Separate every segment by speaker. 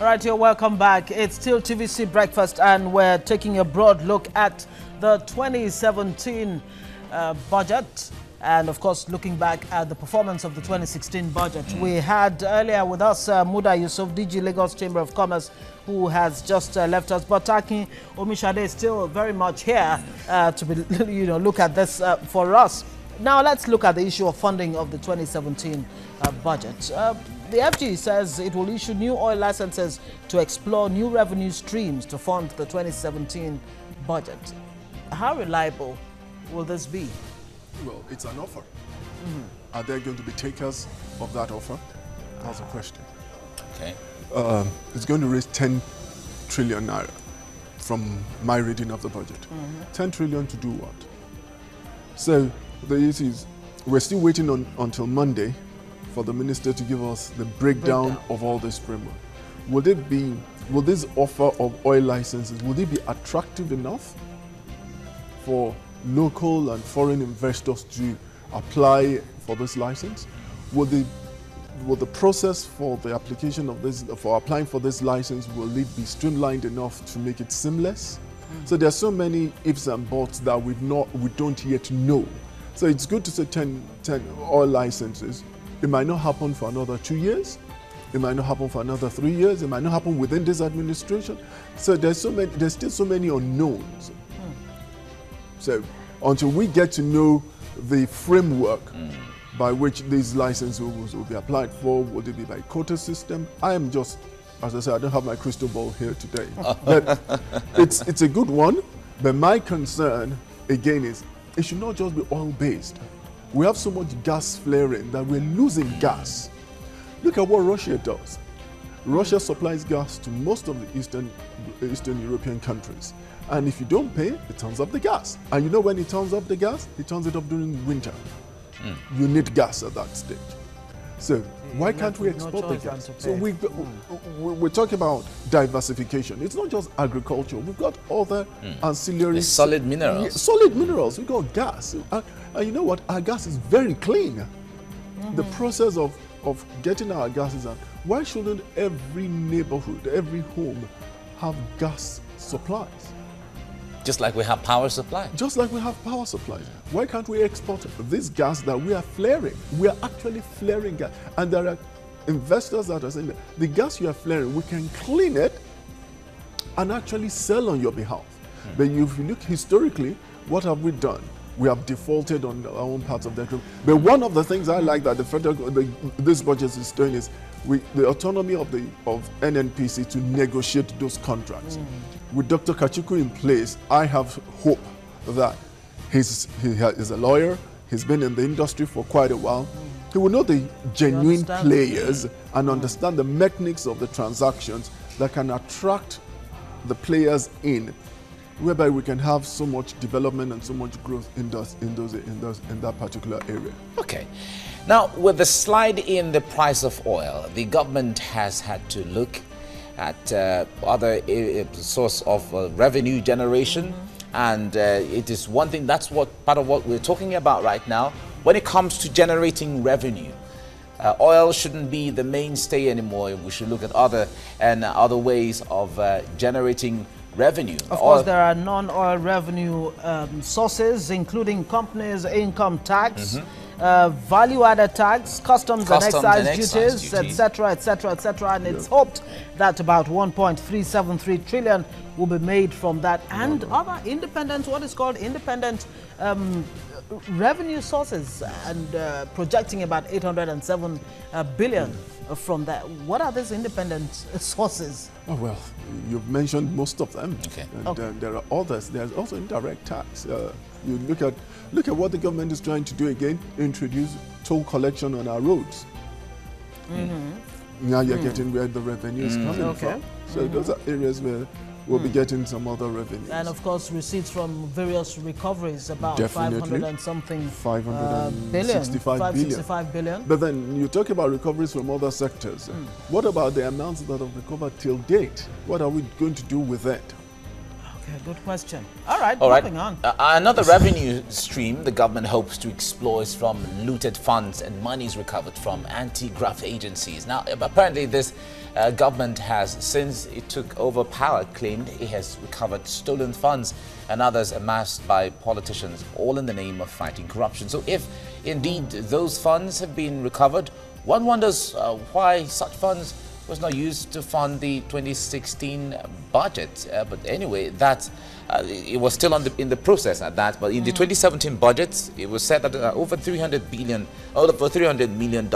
Speaker 1: All right, you're welcome back. It's still TVC Breakfast, and we're taking a broad look at the 2017 budget, and of course looking back at the performance of the 2016 budget. We had earlier with us Muda Yusuf, DG Lagos Chamber of Commerce, who has just left us, but Akin Omisade is still very much here to be, look at this for us. Now let's look at the issue of funding of the 2017 budget. The FG says it will issue new oil licenses to explore new revenue streams to fund the 2017 budget. How reliable will this be?
Speaker 2: Well, it's an offer. Are there going to be takers of that offer? That's the question.
Speaker 3: Okay.
Speaker 2: It's going to raise 10 trillion naira from my reading of the budget. 10 trillion to do what? So the issue is, we're still waiting until Monday for the minister to give us the breakdown of all this framework. Will this offer of oil licenses, will it be attractive enough for local and foreign investors to apply for this license? Will the process for the application of this, for applying for this license, will it be streamlined enough to make it seamless? So there are so many ifs and buts that we don't yet know. So it's good to say 10 oil licenses. It might not happen for another 2 years. It might not happen for another 3 years. It might not happen within this administration. So there's still so many unknowns. So until we get to know the framework by which these licenses will be applied for, would it be by quota system? I am just, as I said, I don't have my crystal ball here today. But it's a good one. But my concern, again, is it should not just be oil-based. We have so much gas flaring that we're losing gas. Look at what Russia does. Russia supplies gas to most of the Eastern European countries. And if you don't pay, it turns off the gas. And you know when it turns off the gas? It turns it off during winter. You need gas at that stage. So why can't we export the gas? So we're talking about diversification. It's not just agriculture. We've got other ancillary...
Speaker 3: solid minerals.
Speaker 2: Solid minerals. We've got gas. And you know what? Our gas is very clean. The process of getting our gases out. Why shouldn't every neighborhood, every home have gas supplies?
Speaker 3: Just like we have power supply.
Speaker 2: Just like we have power supplies. Why can't we export this gas that we are flaring? We are actually flaring gas. And there are investors that are saying that the gas you are flaring, we can clean it and actually sell on your behalf. But if you look historically, what have we done? We have defaulted on our own parts of the economy. But one of the things I like that this budget is doing is the autonomy of NNPC to negotiate those contracts. With Dr. Kachuku in place, I have hope that he is a lawyer, he's been in the industry for quite a while. He will know the genuine players and understand the mechanics of the transactions that can attract the players in, whereby we can have so much development and so much growth in that particular area.
Speaker 3: Okay. Now, with the slide in the price of oil, the government has had to look at other source of revenue generation, and it is one thing, that's part of what we're talking about right now. When it comes to generating revenue, oil shouldn't be the mainstay anymore. We should look at other ways of generating revenue.
Speaker 1: Of course, there are non-oil revenue sources, including companies' income tax, value-added tax, customs and excise duties, etc., etc., etc. And it's hoped that about 1.373 trillion will be made from that, and other independent, what is called independent revenue sources, and projecting about 807 billion from that. What are these independent sources?
Speaker 2: Oh, well, you've mentioned most of them.
Speaker 3: Okay.
Speaker 2: And there are others. There's also indirect tax. You look at what the government is trying to do again, introduce toll collection on our roads. Now you're getting where the revenue is coming from. So those are areas where we'll be getting some other revenues.
Speaker 1: And of course, receipts from various recoveries, about 500 and something 565 billion.
Speaker 2: But then you talk about recoveries from other sectors. What about the amounts that have recovered till date? What are we going to do with that?
Speaker 1: Okay, good question. All right,
Speaker 3: All right.
Speaker 1: moving on.
Speaker 3: Another revenue stream the government hopes to explore is from looted funds and monies recovered from anti-graft agencies. Now, apparently this government has, since it took over power, claimed it has recovered stolen funds and others amassed by politicians, all in the name of fighting corruption. So if indeed those funds have been recovered, one wonders why such funds was not used to fund the 2016 budget. But anyway, that it was still in the process at that. But in the 2017 budget, it was said that over $300 million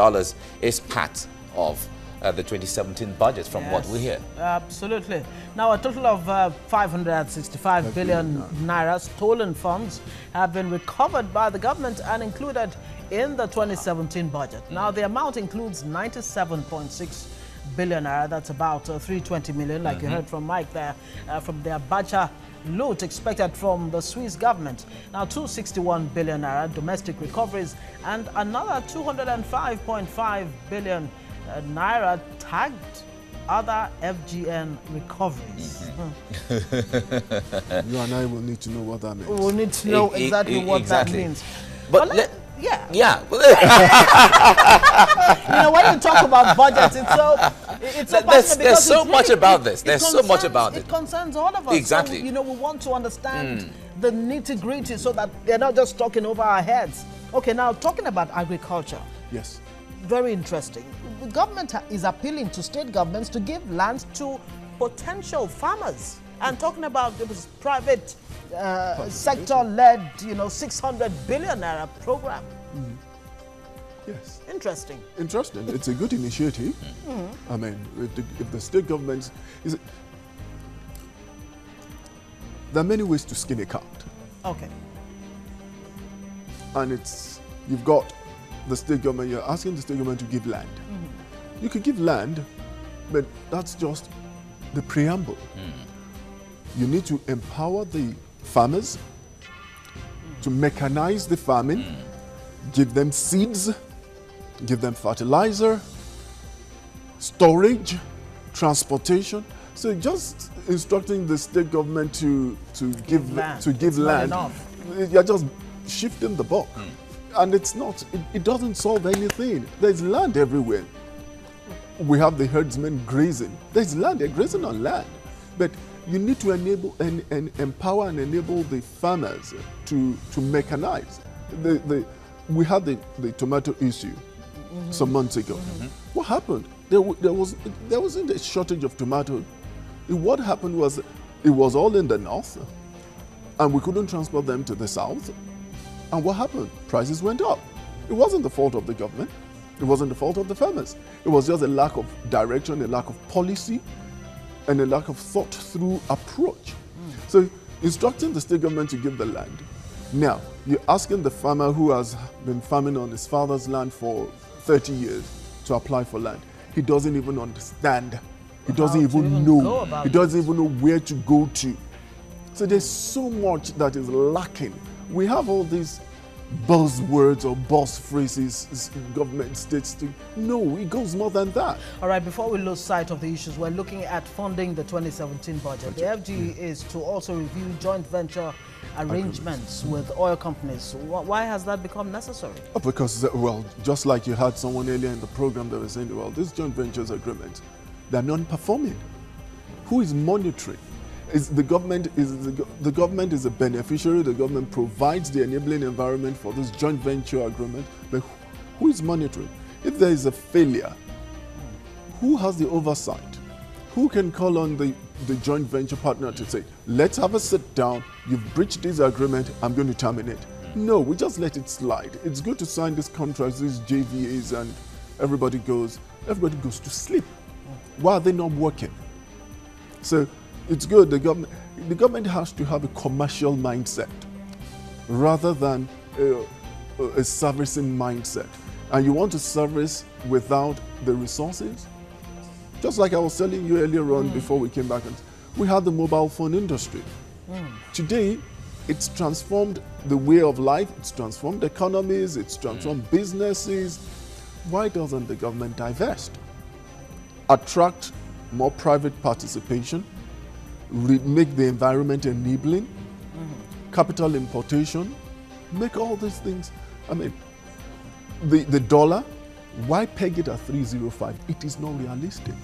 Speaker 3: is part of the 2017 budget from what we hear.
Speaker 1: Absolutely. Now, a total of 565 billion naira stolen funds have been recovered by the government and included in the 2017 budget. Now, the amount includes 97.6 billion naira, that's about 320 million, like you heard from Mike there, from the Abacha loot expected from the Swiss government. Now, 261 billion naira domestic recoveries and another 205.5 billion naira tagged other FGN recoveries.
Speaker 2: You and I will need to know what that means.
Speaker 1: We'll need to know exactly what that means.
Speaker 3: But
Speaker 1: yeah. You know, when you talk about budgets, it's so
Speaker 3: there's so much about this. There's so much about it.
Speaker 1: It concerns all of us.
Speaker 3: Exactly.
Speaker 1: So, you know, we want to understand the nitty-gritty so that they're not just talking over our heads. Okay, now talking about agriculture.
Speaker 2: Yes.
Speaker 1: Very interesting. The government is appealing to state governments to give land to potential farmers. And talking about it was private sector-led, you know, 600 billion naira program.
Speaker 2: Yes.
Speaker 1: Interesting.
Speaker 2: Interesting. It's a good initiative. I mean, if the state governments... there are many ways to skin a cat.
Speaker 1: Okay.
Speaker 2: And you've got the state government, you're asking the state government to give land. You could give land, but that's just the preamble. You need to empower the farmers to mechanize the farming, give them seeds, give them fertilizer, storage, transportation. So just instructing the state government to give land, you're just shifting the buck. And it doesn't solve anything. There's land everywhere. We have the herdsmen grazing. There's land, they're grazing on land. But you need to enable and empower and enable the farmers to mechanize. We had the tomato issue some months ago. What happened? There wasn't a shortage of tomato. What happened was it was all in the north, and we couldn't transport them to the south. And what happened? Prices went up. It wasn't the fault of the government. It wasn't the fault of the farmers. It was just a lack of direction, a lack of policy, and a lack of thought-through approach. So instructing the state government to give the land. Now, you're asking the farmer who has been farming on his father's land for 30 years to apply for land. He doesn't even understand. He doesn't even know. He doesn't even know where to go to. So there's so much that is lacking. We have all these buzzwords or boss phrases, government states. No, it goes more than that.
Speaker 1: All right, before we lose sight of the issues, we're looking at funding the 2017 budget. The FG is to also review joint venture arrangements with oil companies. Why has that become necessary?
Speaker 2: Oh, because, well, just like you had someone earlier in the program that was saying, well, these joint ventures agreements, they're non-performing. Who is monitoring? The government is a beneficiary. The government provides the enabling environment for this joint venture agreement. But who is monitoring? If there is a failure, who has the oversight? Who can call on the joint venture partner to say, let's have a sit down, you've breached this agreement, I'm going to terminate? No, we just let it slide. It's good to sign these contracts, these JVAs, and everybody goes to sleep. Why are they not working? So it's good. The government has to have a commercial mindset rather than a servicing mindset. And you want to service without the resources? Just like I was telling you earlier on before we came back, we had the mobile phone industry. Today, it's transformed the way of life, it's transformed economies, it's transformed businesses. Why doesn't the government divest? Attract more private participation, make the environment enabling, capital importation, make all these things. I mean, the dollar, why peg it at 305? It is not realistic.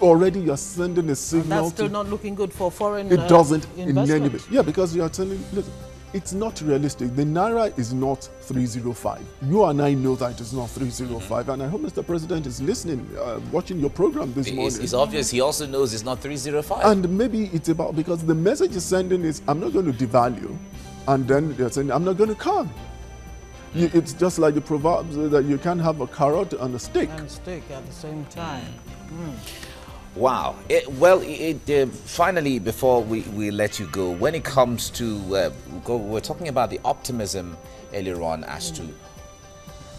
Speaker 2: Already you're sending a signal.
Speaker 1: And that's still not looking good for foreign
Speaker 2: It doesn't in
Speaker 1: investment.
Speaker 2: any way. Yeah, because you are telling, listen, it's not realistic. The Naira is not 305. You and I know that it's not 305. And I hope Mr. President is listening, watching your program this morning.
Speaker 3: It's obvious he also knows it's not 305.
Speaker 2: And maybe it's about, because the message is sending is, I'm not going to devalue. And then they're saying, I'm not going to come. It's just like the proverb that you can't have a carrot and a stick.
Speaker 1: And stick at the same time.
Speaker 3: Wow. Finally, before we let you go, when it comes to, we're talking about the optimism earlier on as to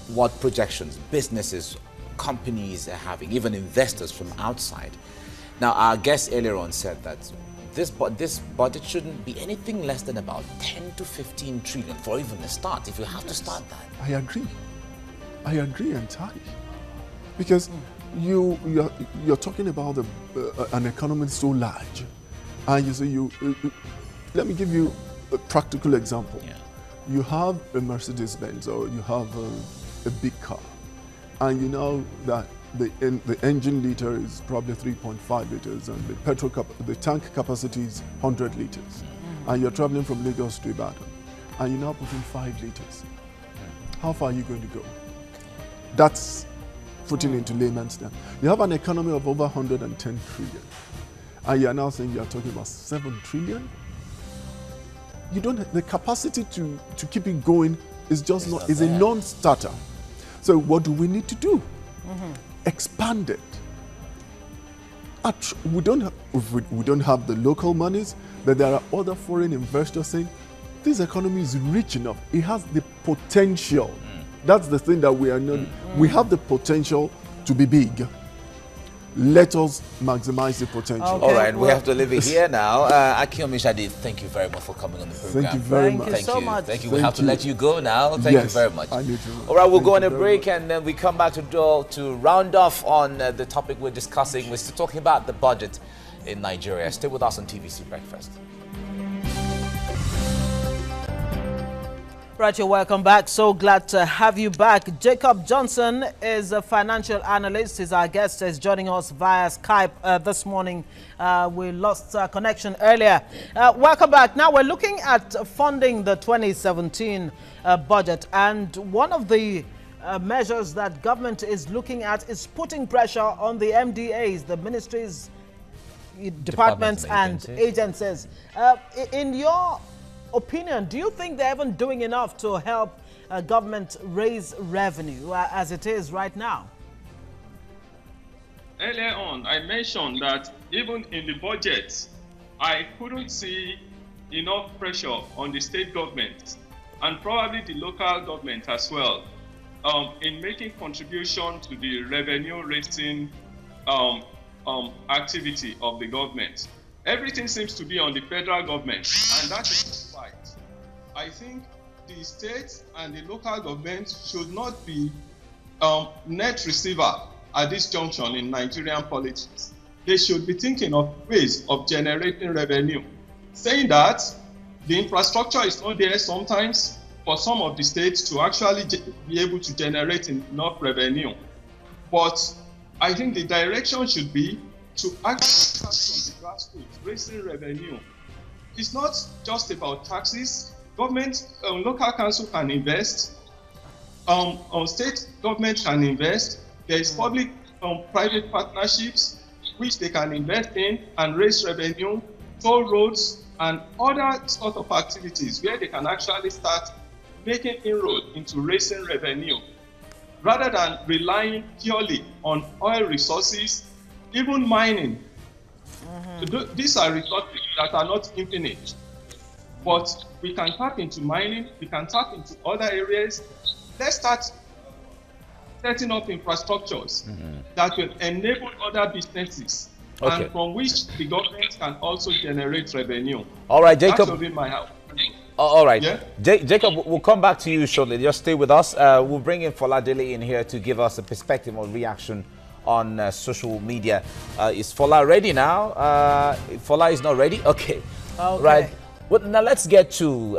Speaker 3: what projections businesses, companies are having, even investors from outside. Now, our guest earlier on said that this budget shouldn't be anything less than about 10 to 15 trillion for even a start, if you have to start that.
Speaker 2: I agree entirely. Because you're talking about an economy so large, and you say let me give you a practical example.
Speaker 3: Yeah.
Speaker 2: You have a Mercedes-Benz or you have a big car, and you know that the engine liter is probably 3.5 liters, and the tank capacity is 100 liters, and you're traveling from Lagos to Ibadan, and you now put in 5 liters. How far are you going to go? That's putting into layman's terms. You have an economy of over 110 trillion, and you are now saying you are talking about 7 trillion. You don't have the capacity to keep it going. Is just is a non-starter. So what do we need to do? Expand it. We don't have the local monies, but there are other foreign investors saying this economy is rich enough. It has the potential. That's the thing that we are not. We have the potential to be big. Let us maximize the potential.
Speaker 1: Okay.
Speaker 3: All right, we have to leave it here now. Akin Omisade, thank you very much for coming on the program.
Speaker 2: Thank you very much.
Speaker 1: Thank you so much.
Speaker 3: Thank you. We have to let you go now. Thank you very much.
Speaker 2: I need to.
Speaker 3: All right, we'll go on a break and then we come back to round off on the topic we're discussing. We're still talking about the budget in Nigeria. Stay with us on TVC Breakfast.
Speaker 1: Right, you're welcome back. So glad to have you back. Jacob Johnson is a financial analyst. He's our guest. Is joining us via Skype this morning. We lost connection earlier. Welcome back. Now we're looking at funding the 2017 budget, and one of the measures that government is looking at is putting pressure on the MDAs, the ministries, departments and agencies. In your opinion, do you think they're even doing enough to help government raise revenue as it is right now?
Speaker 4: Earlier on, I mentioned that even in the budget, I couldn't see enough pressure on the state government and probably the local government as well in making contribution to the revenue raising activity of the government. Everything seems to be on the federal government, and that is right. I think the states and the local government should not be net receiver at this junction in Nigerian politics. They should be thinking of ways of generating revenue. Saying that the infrastructure is not there sometimes for some of the states to actually be able to generate enough revenue. But I think the direction should be to actually start from the grassroots, raising revenue. It's not just about taxes. Government, local council can invest. State government can invest. There is public private partnerships which they can invest in and raise revenue, toll roads, and other sort of activities where they can actually start making inroads into raising revenue, rather than relying purely on oil resources. Even mining. These are resources that are not infinite. But we can tap into mining, we can tap into other areas. Let's start setting up infrastructures that will enable other businesses and from which the government can also generate revenue.
Speaker 3: All right, Jacob.
Speaker 4: That will be my help.
Speaker 3: All right.
Speaker 4: Yeah?
Speaker 3: Jacob, we'll come back to you shortly. Just stay with us. We'll bring in Foladele in here to give us a perspective or reaction on social media. Is Fola ready now? Fola is not ready? Okay. Right. Well, now let's get to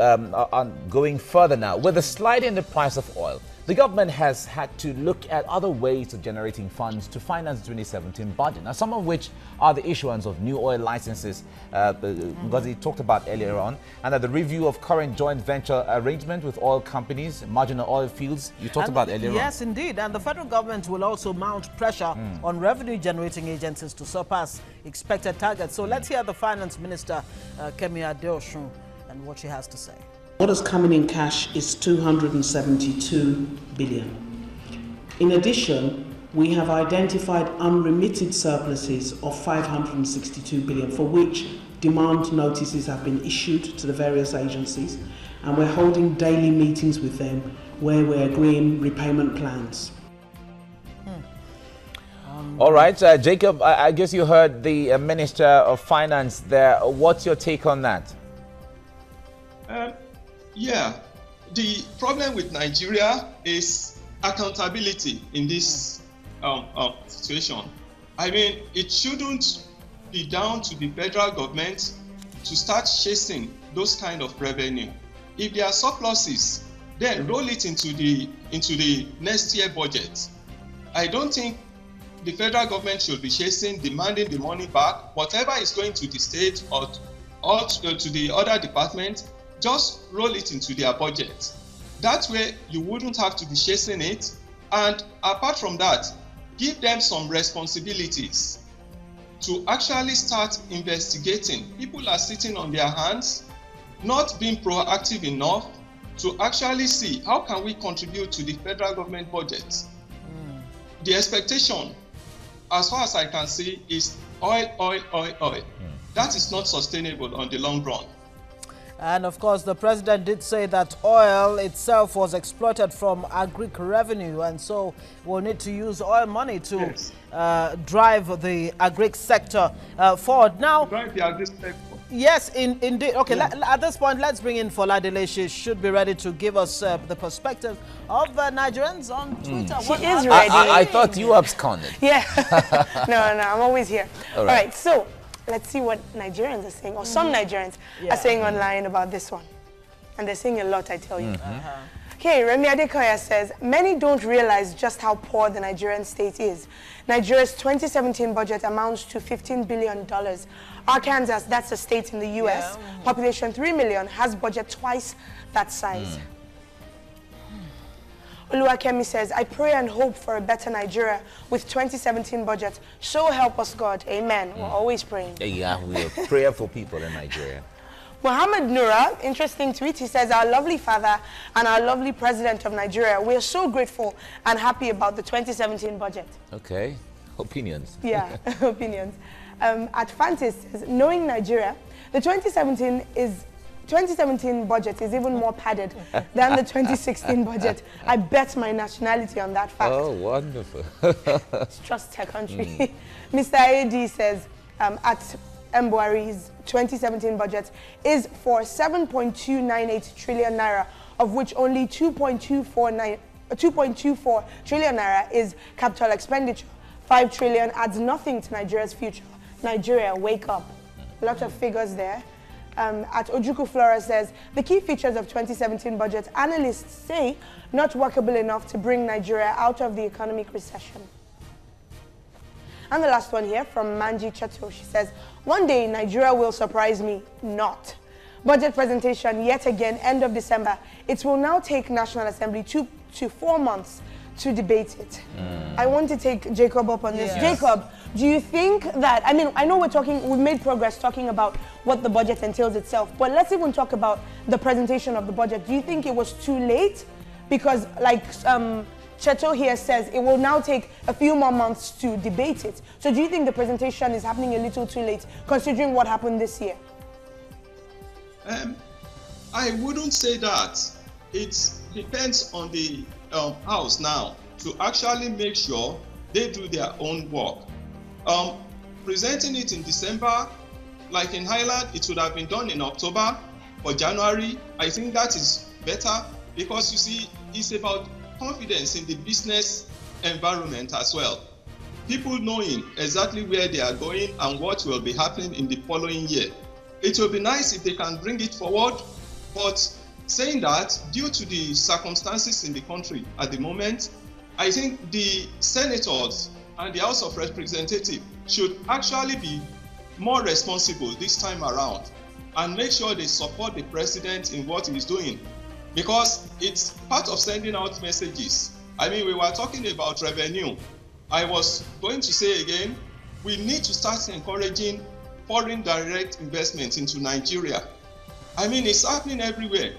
Speaker 3: going further now. With the slide in the price of oil, the government has had to look at other ways of generating funds to finance the 2017 budget. Now, some of which are the issuance of new oil licenses, because he talked about earlier on, and the review of current joint venture arrangement with oil companies, marginal oil fields, you talked about earlier on.
Speaker 1: Yes, indeed. And the federal government will also mount pressure on revenue-generating agencies to surpass expected targets. So let's hear the Finance Minister, Kemi Adeosun, and what she has to say.
Speaker 5: What is coming in cash is 272 billion. In addition, we have identified unremitted surpluses of 562 billion, for which demand notices have been issued to the various agencies, and we're holding daily meetings with them where we're agreeing repayment plans.
Speaker 3: All right, Jacob, I guess you heard the Minister of Finance there. What's your take on that?
Speaker 4: Yeah, the problem with Nigeria is accountability in this situation. I mean, it shouldn't be down to the federal government to start chasing those kind of revenue. If there are surpluses, then roll it into the next year budget. I don't think the federal government should be chasing, demanding the money back. Whatever is going to the state or to the other department, just roll it into their budget. That way, you wouldn't have to be chasing it. And apart from that, give them some responsibilities to actually start investigating. People are sitting on their hands, not being proactive enough to actually see how can we contribute to the federal government budget. The expectation, as far as I can see, is oil, oil, oil, oil. That is not sustainable on the long run.
Speaker 1: And of course, the president did say that oil itself was exploited from agric revenue, and so we'll need to use oil money to drive the agric sector forward. Now,
Speaker 4: drive the agric sector.
Speaker 1: Yes, indeed. Okay, at this point, let's bring in Fola Dele. She should be ready to give us the perspective of Nigerians on Twitter.
Speaker 6: She is ready.
Speaker 3: I thought you absconded.
Speaker 6: Yeah. No, I'm always here. All right, so let's see what Nigerians are saying, or some Nigerians are saying online about this one. And they're saying a lot, I tell you. Okay, Remi Adekoya says, many don't realize just how poor the Nigerian state is. Nigeria's 2017 budget amounts to $15 billion. Arkansas, that's a state in the U.S., population 3 million, has budget twice that size. Oluwakemi says, I pray and hope for a better Nigeria with 2017 budget. So help us God. Amen. We're always praying.
Speaker 3: Yeah, we're prayer for people in Nigeria.
Speaker 6: Muhammad Nura, interesting tweet. He says, our lovely father and our lovely president of Nigeria, we are so grateful and happy about the 2017 budget.
Speaker 3: Okay. Opinions.
Speaker 6: Yeah, opinions. At Fantis says, knowing Nigeria, the 2017 budget is even more padded than the 2016 budget. I bet my nationality on that fact.
Speaker 3: Oh, wonderful.
Speaker 6: Trust her country. Mr. AD says, at Mbuari's 2017 budget is for 7.298 trillion naira, of which only 2.24 trillion naira is capital expenditure. 5 trillion adds nothing to Nigeria's future. Nigeria, wake up. A lot of figures there. At Ojuku Flora says, the key features of 2017 budget, analysts say, not workable enough to bring Nigeria out of the economic recession. And the last one here from Manji Chato, she says, one day Nigeria will surprise me, not. Budget presentation yet again, end of December. It will now take National Assembly 2 to 4 months to debate it. I want to take Jacob up on this. Jacob, do you think that, I mean, I know we've made progress talking about what the budget entails itself, but let's even talk about the presentation of the budget. Do you think it was too late? Because like Cheto here says, it will now take a few more months to debate it. So do you think the presentation is happening a little too late, considering what happened this year?
Speaker 4: I wouldn't say that. It depends on the House now to actually make sure they do their own work. Presenting it in December, like in Highland, it would have been done in October or January. I think that is better because you see, it's about confidence in the business environment as well. people knowing exactly where they are going and what will be happening in the following year. It will be nice if they can bring it forward, but saying that, due to the circumstances in the country at the moment, I think the senators and the House of Representatives should actually be more responsible this time around and make sure they support the president in what he's doing, because it's part of sending out messages. I mean, we were talking about revenue. I was going to say again, we need to start encouraging foreign direct investment into Nigeria. I mean, it's happening everywhere.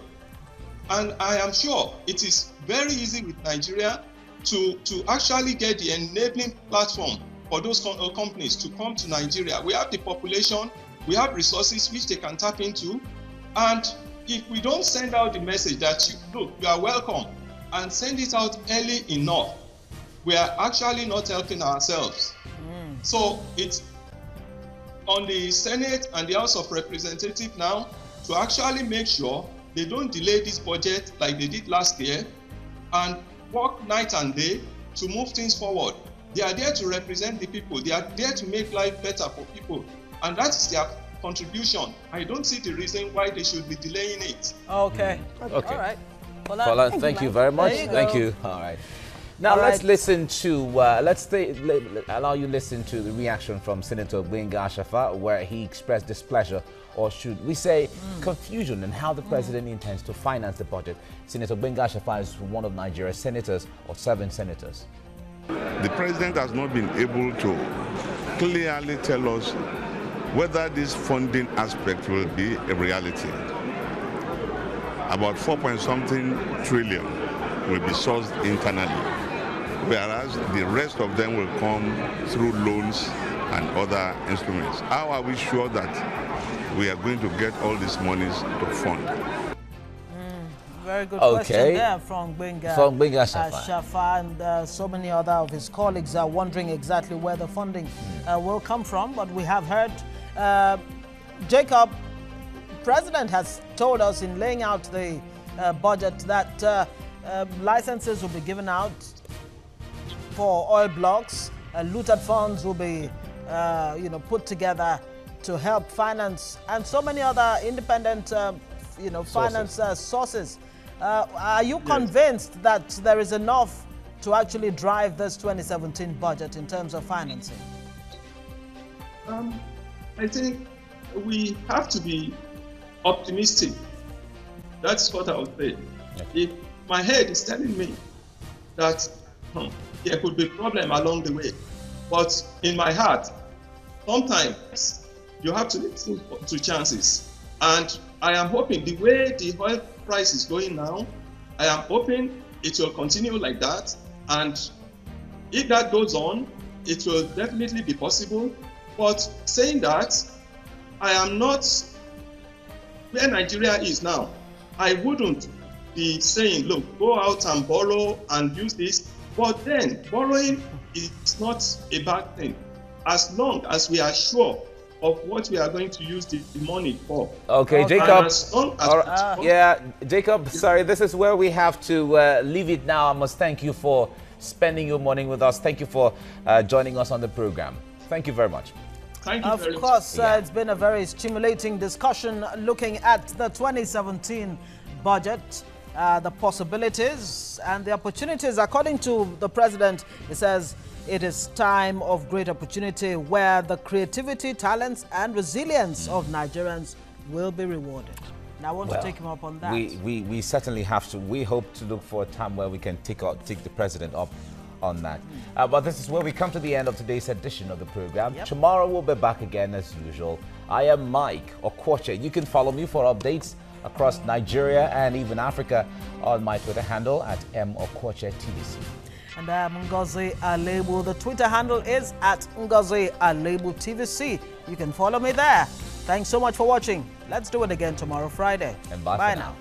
Speaker 4: And I am sure it is very easy with Nigeria to actually get the enabling platform for those companies to come to Nigeria. We have the population, we have resources which they can tap into. And if we don't send out the message that, look, you are welcome, and send it out early enough, we are actually not helping ourselves. So it's on the Senate and the House of Representatives now to actually make sure they don't delay this budget like they did last year and work night and day to move things forward. They are there to represent the people. They are there to make life better for people. And that is their contribution. I don't see the reason why they should be delaying it.
Speaker 1: Okay.
Speaker 3: Okay.
Speaker 1: All right.
Speaker 3: Fola, thank you very much. Thank you. All right. Now let's listen to, allow you to listen to the reaction from Senator Gbenga Ashafa, where he expressed displeasure, or should we say confusion, in how the president intends to finance the budget. Senator Gbenga Ashafa is one of Nigeria's senators, or 7 senators.
Speaker 7: The president has not been able to clearly tell us whether this funding aspect will be a reality. About 4.something trillion will be sourced internally, whereas the rest of them will come through loans and other instruments. How are we sure that we are going to get all these monies to fund?
Speaker 1: Very good question there from Gbenga Ashafa, and so many other of his colleagues are wondering exactly where the funding will come from. But we have heard, Jacob, President has told us in laying out the budget that licenses will be given out for oil blocks, looted funds will be put together to help finance, and so many other independent finance sources. Are you convinced that there is enough to actually drive this 2017 budget in terms of financing?
Speaker 4: I think we have to be optimistic. That's what I would say. If my head is telling me that there could be a problem along the way, but in my heart, sometimes you have to listen to chances. And I am hoping the way the oil price is going now, I am hoping it will continue like that. And if that goes on, it will definitely be possible. But saying that, I am not where Nigeria is now. I wouldn't be saying, look, go out and borrow and use this. But then borrowing is not a bad thing, as long as we are sure of what we are going to use the money for.
Speaker 3: Okay, Jacob.
Speaker 4: Jacob,
Speaker 3: sorry, this is where we have to leave it now. I must thank you for spending your morning with us. Thank you for joining us on the program. Thank you very much.
Speaker 4: Thank you very
Speaker 1: much. Of course, it's been a very stimulating discussion looking at the 2017 budget, the possibilities and the opportunities. According to the president, he says it is time of great opportunity where the creativity, talents and resilience of Nigerians will be rewarded. And I want to take him up on that.
Speaker 3: We certainly have to. We hope to look for a time where we can take the president up on that. But this is where we come to the end of today's edition of the program. Tomorrow we'll be back again as usual. I am Mike Okwoche. You can follow me for updates across Nigeria and even Africa on my Twitter handle at @MOkwocheTVC.
Speaker 1: And I am Ngozi Alebu. The Twitter handle is @Ngozi Alebu TVC. You can follow me there. Thanks so much for watching. Let's do it again tomorrow, Friday.
Speaker 3: And bye for now.